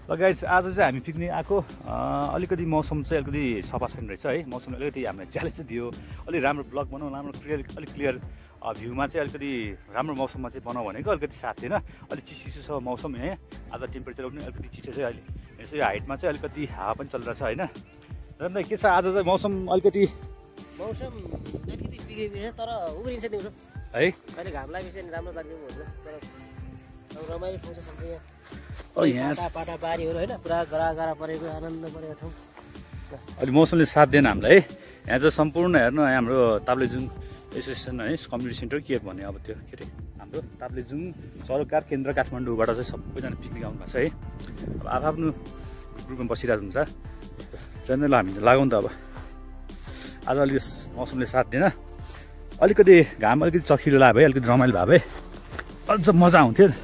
ल गाइस आज चाहिँ हामी पिकनिक आएको अलिकति मौसम चाहिँ अलिकति सफा छैन रहेछ है। मौसमले अलिकति हामीलाई च्यालेन्ज चाहिँ दियो, अलिक राम्रो ब्लग बनाऊ, राम्रो अलिक क्लियर भ्यूमा चाहिँ अलिकति राम्रो मौसममा चाहिँ बनाऊ भनेको अलिकति साथ थिएन। अलिक चिसो छ मौसम यहाँ, आज टेम्परेचर पनि अलिकति चिसो चाहिँ अहिले यसो यो हाइटमा चाहिँ अलिकति हावा पनि चलिरहेछ होइन। र के छ आज चाहिँ मौसम अलिकति बिग्रिन्छ तर उग्रिन्छ दिउँसो है, कहिले घाम लागेपछि राम्रो लाग्ने हुन्छ तर रमाइलो ठाउँ छ सबै यहाँ पाटा बारीहरू होइन पुरा गरा परेको आनन्द परेको ठाउँ। अहिले मौसमले साथ दिएन हामीलाई है। यहाँ चाहिँ सम्पूर्ण हेर्नु हाम्रो ताप्लेजुङ एसोसिएसन है कम्युनिटी सेन्टर के भने अब त्यो के अरे हाम्रो ताप्लेजुङ सरकार केन्द्र काठमाडौँबाट चाहिँ सबैजना पिकनिक आउनु भएको छ है। अब आफ्नो ग्रुपमा बसिरहेको हुन्छ चैनल हामी लगाउँ त। अब आज अलिक मौसमले साथ दिएन, अलिकति घाम अलिकति चखिलो लाग्यो भए अलिकति रमाइलो भयो भए अझ मजा आउँथ्यो नि।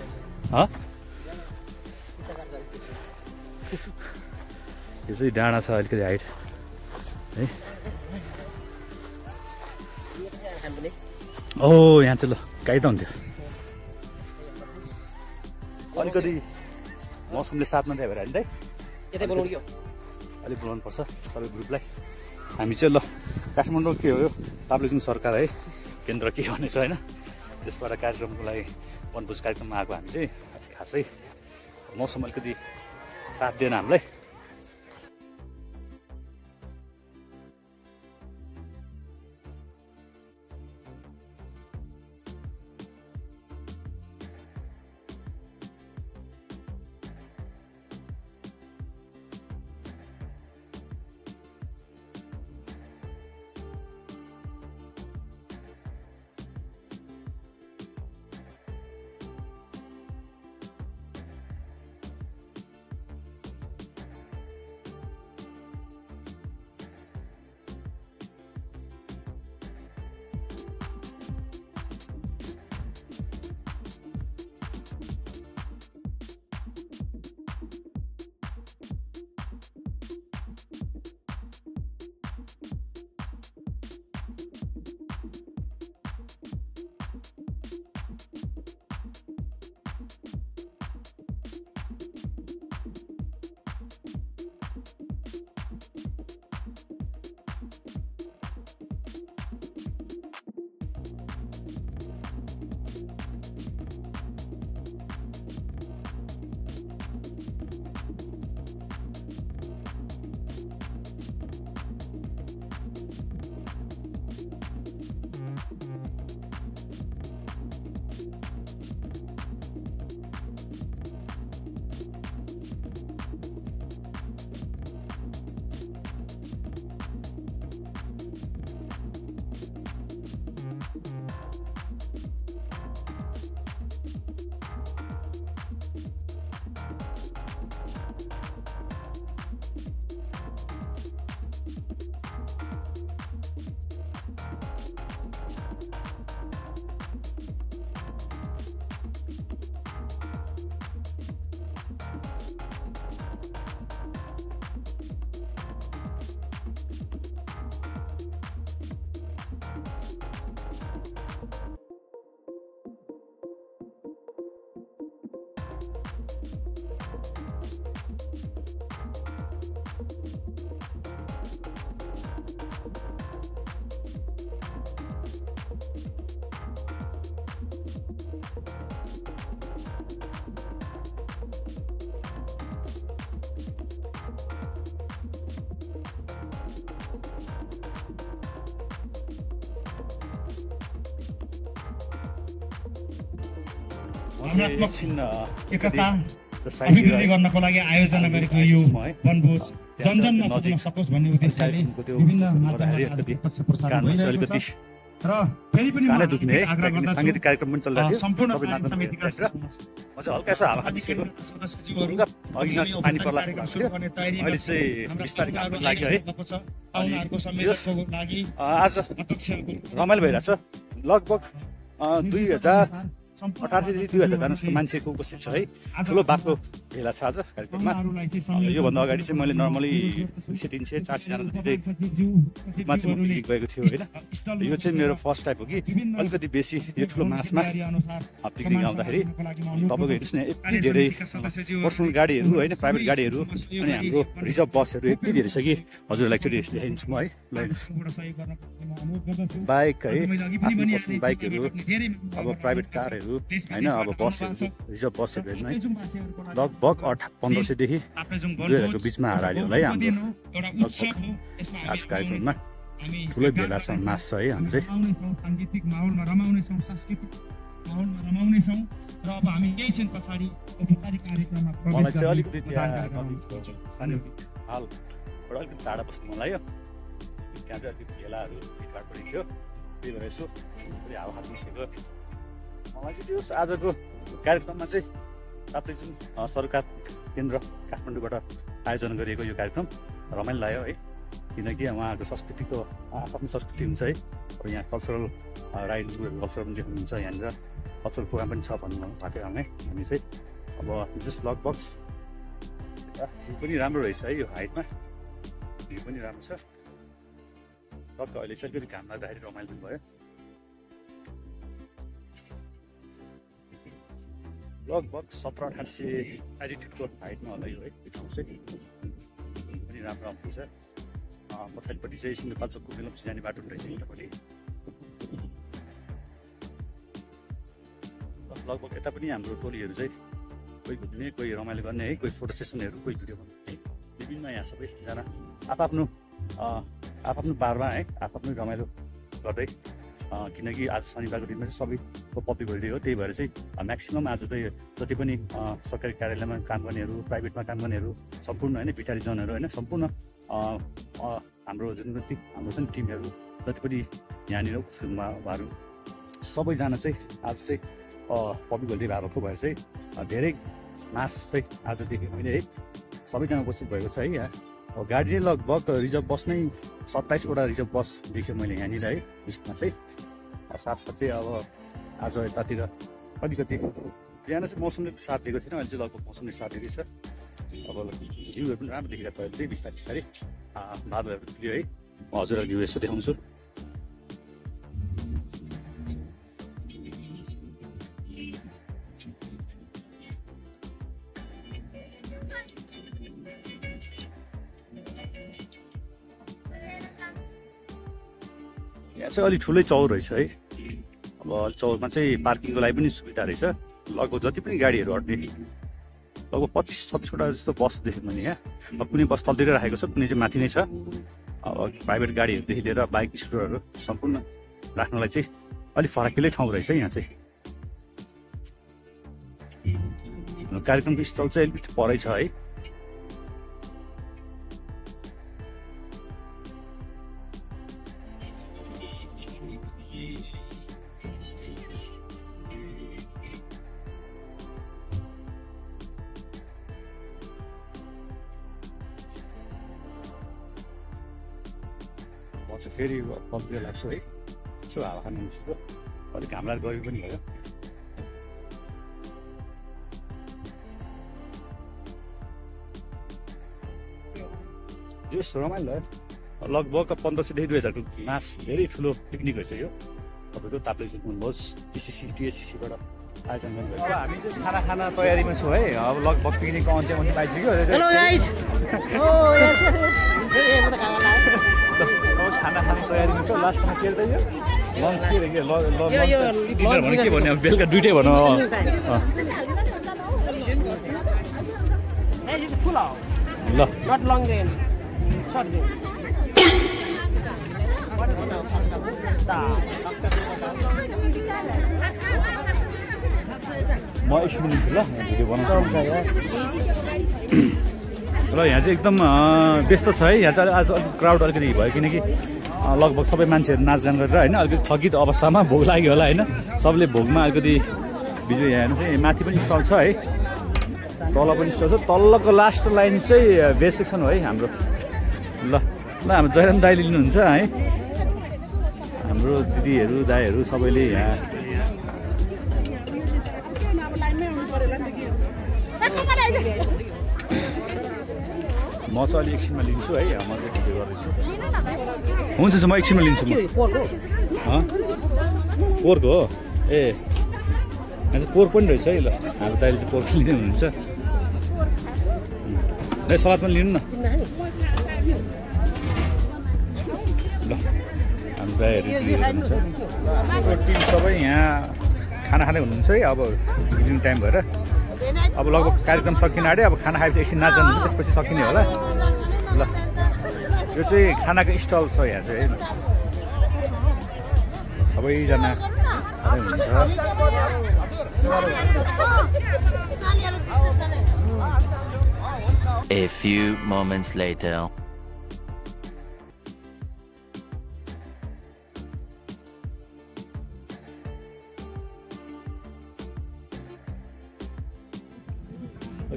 यो चाहिँ डाँडा छ अलिकति हाइट है। ओ यहाँ चाहिँ ल गाई त हुन्थ्यो, अलिकति मौसमले साथ नदिए भएर नि त अलिक बोलाउनु पर्छ सबै ग्रुपलाई। हामी चाहिँ ल काठमाडौँ के हो यो ताप्लेजुङ सरकार है केन्द्र के भन्ने छ होइन, त्यसबाट कार्यक्रमको लागि वनभोज कार्यक्रममा आएको हामी चाहिँ खासै मौसम अलिकति साथ दिएन हामीलाई। भावनात्मक एकता अभिवृद्धि गर्नको लागि आयोजना गरेको यो वनभोज जनजनमा पुग्न सकोस् भन्ने उद्देश्यले विभिन्न माध्यमबाट प्रत्यक्ष प्रसारण भइरहेको छ। र फेरि पनि सांगीतिक कार्यक्रम पनि चलिरहेको छ। सम्पूर्ण समितिका हल्का सा हावा निस्केको सदस्यज्यूहरुका पानी पर्ला अहिले चाहिँ बिस्तारै काम लाग्यो है। उहाँहरुको सम्मेलनको लागि आज रमाइलो भइरहेछ। लगभग 18 देखि 2000 जना जस्तो मान्छेको उपस्थित छ है। ठुलो बाक्लो भेला छ आज कार्यक्रममा। योभन्दा अगाडि चाहिँ मैले नर्मली 200, 300, 400 जना जति मा चाहिँ म पिकनिक गएको थियो होइन। यो चाहिँ मेरो फर्स्ट टाइप हो कि अलिकति बेसी यो ठुलो मासमा पिकनिक आउँदाखेरि तपाईँको हेर्नुहोस् न यति धेरै पर्सनल गाडीहरू होइन, प्राइभेट गाडीहरू अनि हाम्रो रिजर्भ बसहरू यति धेरै छ कि हजुरहरूलाई एकचोटि देखाइदिन्छु म है। बाइक है, आफ्नो पर्सनल बाइकहरू, अब प्राइभेट कारहरू होइन, अब बसहरू, रिजर्भ बसहरू हेर्नु है। लगभग 1500 देखि 2000 को बिचमा हाराहारी होला है हाम्रो लगभग आज कार्यक्रममा। ठुलो भेला छ, मास छ है। हामी चाहिँ साङ्गीतिक माहौलमा रमाउनेछौँ, सांस्कृतिक माहौलमा रमाउनेछौँ र अब हामी यही क्षण पछाडि औपचारिक कार्यक्रममा मलाई चाहिँ अलिकति सानो हालबाट अलिकति टाढा बस्नु मन लाग्यो। त्यहाँ चाहिँ अलिकति भेलाहरू भिडभाड बढी थियो, त्यही भएर यसो पुरै हावा खानु निस्केको। मलाई चाहिँ त्यो आजको कार्यक्रममा चाहिँ ताप्लेजुङ सरकार केन्द्र काठमाडौँबाट आयोजना गरिएको यो कार्यक्रम रमाइलो लाग्यो है। किनकि उहाँहरूको संस्कृतिको आफ्नो संस्कृति हुन्छ है। अब यहाँ कल्चरल राइड्सहरू कल्चरल पनि देख्नुहुन्छ, यहाँनिर कल्चरल प्रोग्राम पनि छ भन्नु भएको हामी चाहिँ अब जस्ट लगभग भ्यू पनि राम्रो रहेछ है। यो हाइटमा भ्यू पनि राम्रो छ। टक्क अहिले चाहिँ अलिकति घाम लाग्दाखेरि रमाइलो पनि भयो। लगभग 1700-1800 एल्टिट्युडको हाइटमा होला यो है। यो ठाउँ चाहिँ पनि राम्रो आउँदैछ। पछाडिपट्टि चाहिँ सिन्धुपाल्चोकको मेलम्ची जाने बाटो रहेछ यतापट्टि। लगभग यता पनि हाम्रो टोलीहरू चाहिँ कोही घुम्ने, कोही रमाइलो गर्ने है, कोही फोटो सेसनहरू, कोही भिडियो बनाउने विभिन्न यहाँ सबैजना आफ्नो बारमा है, आफ्नो रमाइलो गर्दै। किनकि आज शनिबारको दिनमा चाहिँ सबैको पब्लिक होलिडे हो, त्यही भएर चाहिँ म्याक्सिमम् आज चाहिँ जति पनि सरकारी कार्यालयमा काम गर्नेहरू, प्राइभेटमा काम गर्नेहरू सम्पूर्ण होइन, भिखारीजनहरू होइन, सम्पूर्ण हाम्रो जुन जति हाम्रो चाहिँ टिमहरू जति पनि यहाँनिर उहाँहरू सबैजना चाहिँ आज चाहिँ पब्लिक होलिडे भएको भएर चाहिँ धेरै मास चाहिँ आज देखेँ मैले है। सबैजना उपस्थित भएको छ है। यहाँ गाडी चाहिँ लगभग रिजर्भ बस नै 27 वटा रिजर्भ बस देखेँ मैले यहाँनिर है। लिस्टमा चाहिँ साथसाथ चाहिँ अब आज यतातिर अलिकति बिहान चाहिँ मौसमले साथ दिएको थिएन, अहिले चाहिँ लगभग मौसमले साथ दिँदैछ। अब भ्यूहरू पनि राम्रो देखिरहेको अहिले चाहिँ बिस्तारै बिस्तारै बादलहरू खुल्यो है। म हजुरलाई भ्यू यसो देखाउँछु। यहाँ चाहिँ अलिक ठुलै चौर रहेछ है। अब चौरमा चाहिँ पार्किङको लागि पनि सुविधा रहेछ। लगभग जति पनि गाडीहरू अट्ने लगभग 25-26 वटा जस्तो बस देखेँ मैले यहाँ। अब कुनै बस तलतिर राखेको छ, कुनै चाहिँ माथि नै छ। अब प्राइभेट गाडीहरूदेखि लिएर बाइक स्कुटरहरू सम्पूर्ण राख्नलाई चाहिँ अलिक फराकिलै ठाउँ रहेछ यहाँ चाहिँ। कार्यक्रमको स्थल चाहिँ अलिकति परै छ है। फेरि पब्लिक लाग्छु है। यसो हावा खानु निस्केको, अलिक हामीलाई गरी पनि भयो। यो रमाइलो है। लगभग 1500 देखि 2000 को मास धेरै ठुलो पिकनिक रहेछ यो। तपाईँको ताप्लेजुङ वनभोज टिएससिसीबाट आयोजना गर्नुभएको। अब हामी चाहिँ खाना तयारीमा छौँ है। अब लगभग पिकनिकको अन्त्य पाइसक्यो। Hello guys. खाना तयारीमा छ। लास्टमा के अरे यो लन्च के अरे डिनर भने के भन्ने, अब बेलुका दुइटै भनौँ। ल म एकछिन लिन्छु ल, भिडियो बनाउँछु। ल यहाँ चाहिँ एकदम व्यस्त छ है। यहाँ चाहिँ आज अलिक क्राउड अलिकति भयो, किनकि लगभग सबै मान्छेहरू नाचगान गरेर होइन अलिकति थकित अवस्थामा भोक लाग्यो होला होइन। सबले भोकमा अलिकति बिजुली यहाँ हेर्नु चाहिँ माथि पनि स्टल छ है, तल पनि स्टल छ। तल्लोको लास्ट लाइन चाहिँ बेस सेक्सन हो है हाम्रो। ल हाम्रो जयराम दाइले लिनुहुन्छ है। हाम्रो दिदीहरू दाइहरू सबैले यहाँ म चाहिँ अलि एकछिनमा लिन्छु है म चाहिँ भिडियो गर्दैछु हुन्छ म एकछिनमा लिन्छु म पोर्क हो ए यहाँ चाहिँ पोर्क पनि रहेछ है ल हाम्रो दाइले चाहिँ पोर्क लिँदै हुनुहुन्छ है सलाद पनि लिनु न ल हाम्रो दाइहरू हुनुहुन्छ टिम सबै यहाँ खाना खाँदै हुनुहुन्छ है अब इभिनिङ टाइम भएर अब लगभग कार्यक्रम सकिन आँट्यो अब खाना खाएपछि एकछिन नाच जानुहुन्छ त्यसपछि सकिने होला ल यो चाहिँ खानाको स्टल छ यहाँ चाहिँ है सबैजना हुनुहुन्छ A few moments later.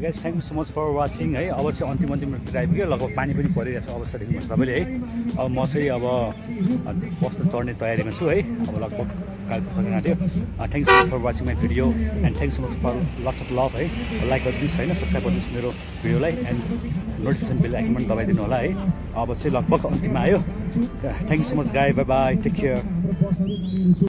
Guys thank you so much for watching है अब चाहिँ अन्तिमतिर आइपुग्यो लगभग पानी पनि परिरहेको छ अवस्था देख्नुहुन्छ सबैले है अब म चाहिँ अब बस्न चढ्ने तयारीमा छु है अब लगभग कार्यक्रम सकिन आँट्यो thank you so much for watching my video and thank so much for lots of love है लाइक गरिदिनुहोस् होइन सब्सक्राइब गरिदिनुहोस् मेरो भिडियोलाई एन्ड नोटिफिकेसन बेल आइकन पनि दबाइदिनु होला है अब चाहिँ लगभग अन्तिममा आयो थ्याङ्क यू सो मच गाई बाई बाई टेक केयर